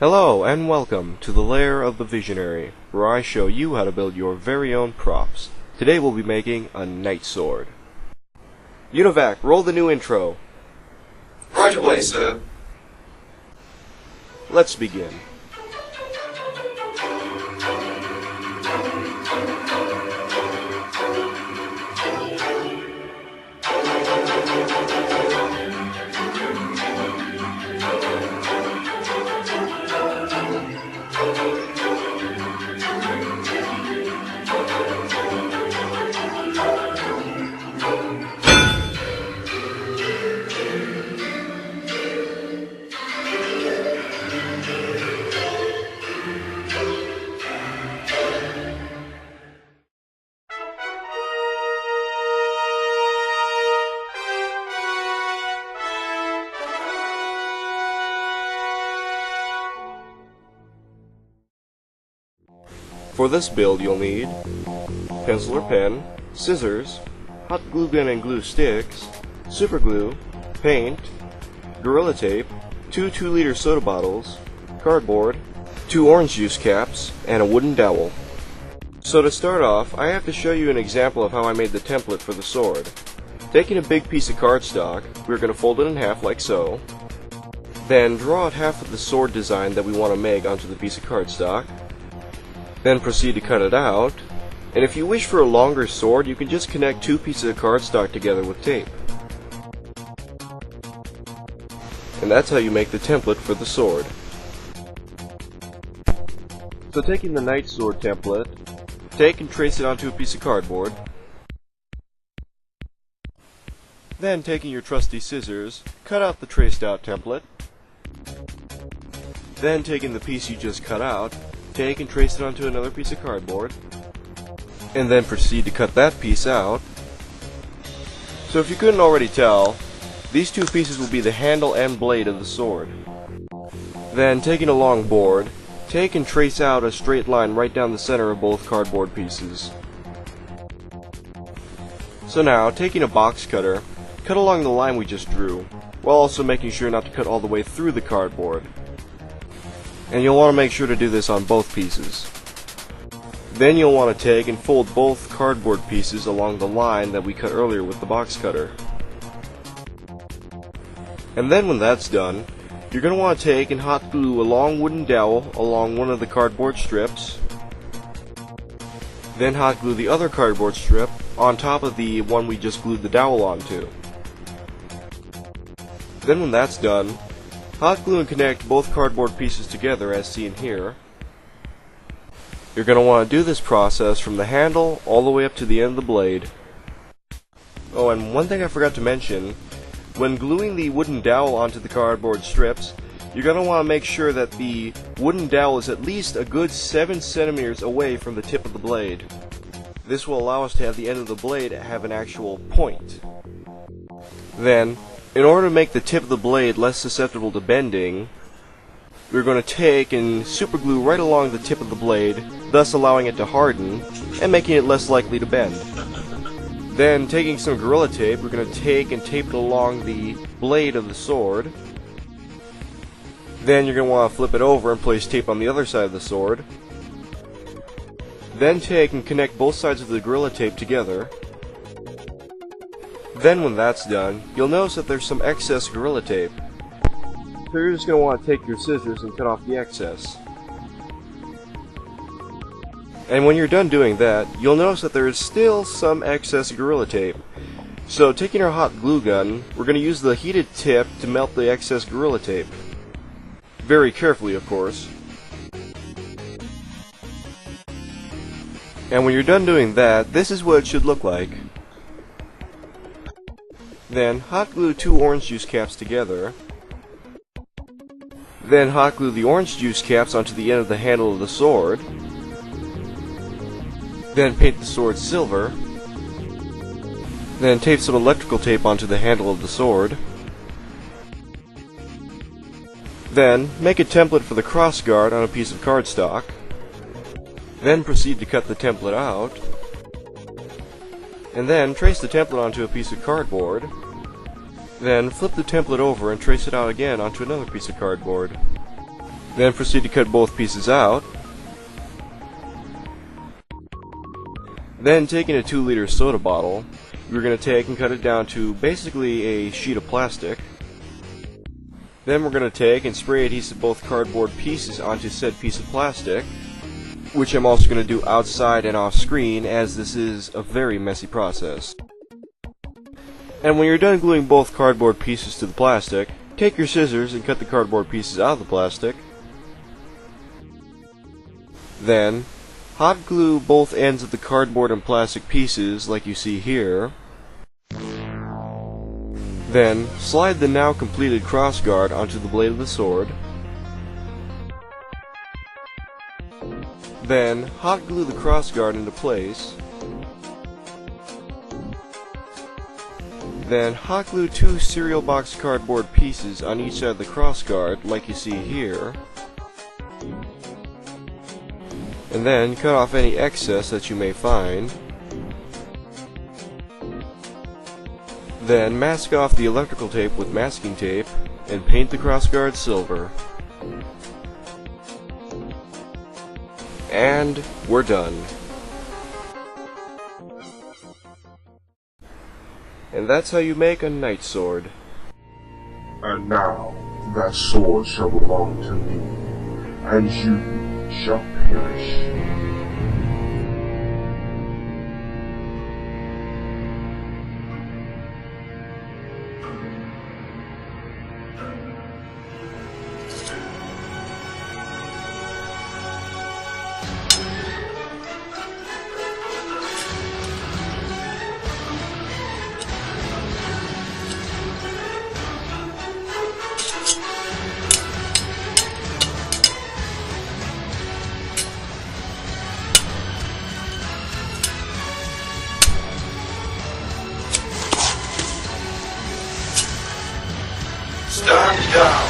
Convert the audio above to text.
Hello and welcome to the Lair of the Visionary, where I show you how to build your very own props. Today we'll be making a knight sword. Univac, roll the new intro. Right away, sir. Let's begin. For this build you'll need pencil or pen, scissors, hot glue gun and glue sticks, super glue, paint, Gorilla Tape, two 2-liter soda bottles, cardboard, 2 orange juice caps, and a wooden dowel. So to start off, I have to show you an example of how I made the template for the sword. Taking a big piece of cardstock, we're going to fold it in half like so. Then draw out half of the sword design that we want to make onto the piece of cardstock. Then proceed to cut it out, and if you wish for a longer sword, you can just connect 2 pieces of cardstock together with tape. And that's how you make the template for the sword. So taking the knight sword template, take and trace it onto a piece of cardboard. Then taking your trusty scissors, cut out the traced out template. Then taking the piece you just cut out, take and trace it onto another piece of cardboard, and then proceed to cut that piece out. So if you couldn't already tell, these 2 pieces will be the handle and blade of the sword. Then taking a long board, take and trace out a straight line right down the center of both cardboard pieces. So now, taking a box cutter, cut along the line we just drew, while also making sure not to cut all the way through the cardboard. And you'll want to make sure to do this on both pieces. Then you'll want to take and fold both cardboard pieces along the line that we cut earlier with the box cutter. And then when that's done, you're going to want to take and hot glue a long wooden dowel along one of the cardboard strips. Then hot glue the other cardboard strip on top of the one we just glued the dowel onto. Then when that's done, hot glue and connect both cardboard pieces together as seen here. You're going to want to do this process from the handle all the way up to the end of the blade. Oh, and one thing I forgot to mention, when gluing the wooden dowel onto the cardboard strips, you're going to want to make sure that the wooden dowel is at least a good 7 centimeters away from the tip of the blade. This will allow us to have the end of the blade have an actual point. Then, in order to make the tip of the blade less susceptible to bending, we're going to take and super glue right along the tip of the blade, thus allowing it to harden and making it less likely to bend. Then, taking some Gorilla Tape, we're going to take and tape it along the blade of the sword. Then you're going to want to flip it over and place tape on the other side of the sword. Then take and connect both sides of the Gorilla Tape together. Then when that's done, you'll notice that there's some excess Gorilla Tape. So you're just going to want to take your scissors and cut off the excess. And when you're done doing that, you'll notice that there is still some excess Gorilla Tape. So taking our hot glue gun, we're going to use the heated tip to melt the excess Gorilla Tape. Very carefully, of course. And when you're done doing that, this is what it should look like. Then hot glue 2 orange juice caps together. Then hot glue the orange juice caps onto the end of the handle of the sword. Then paint the sword silver. Then tape some electrical tape onto the handle of the sword. Then make a template for the crossguard on a piece of cardstock. Then proceed to cut the template out. And then trace the template onto a piece of cardboard. Then flip the template over and trace it out again onto another piece of cardboard. Then proceed to cut both pieces out. Then taking a 2-liter soda bottle, we're going to take and cut it down to basically a sheet of plastic. Then we're going to take and spray adhesive both cardboard pieces onto said piece of plastic, which I'm also going to do outside and off screen, as this is a very messy process. And when you're done gluing both cardboard pieces to the plastic, take your scissors and cut the cardboard pieces out of the plastic. Then, hot glue both ends of the cardboard and plastic pieces like you see here. Then, slide the now completed crossguard onto the blade of the sword. Then, hot glue the crossguard into place. Then, hot glue 2 cereal box cardboard pieces on each side of the crossguard like you see here. And then, cut off any excess that you may find. Then mask off the electrical tape with masking tape and paint the crossguard silver. And we're done. And that's how you make a knight sword. And now that sword shall belong to me, and you shall perish. Stand down.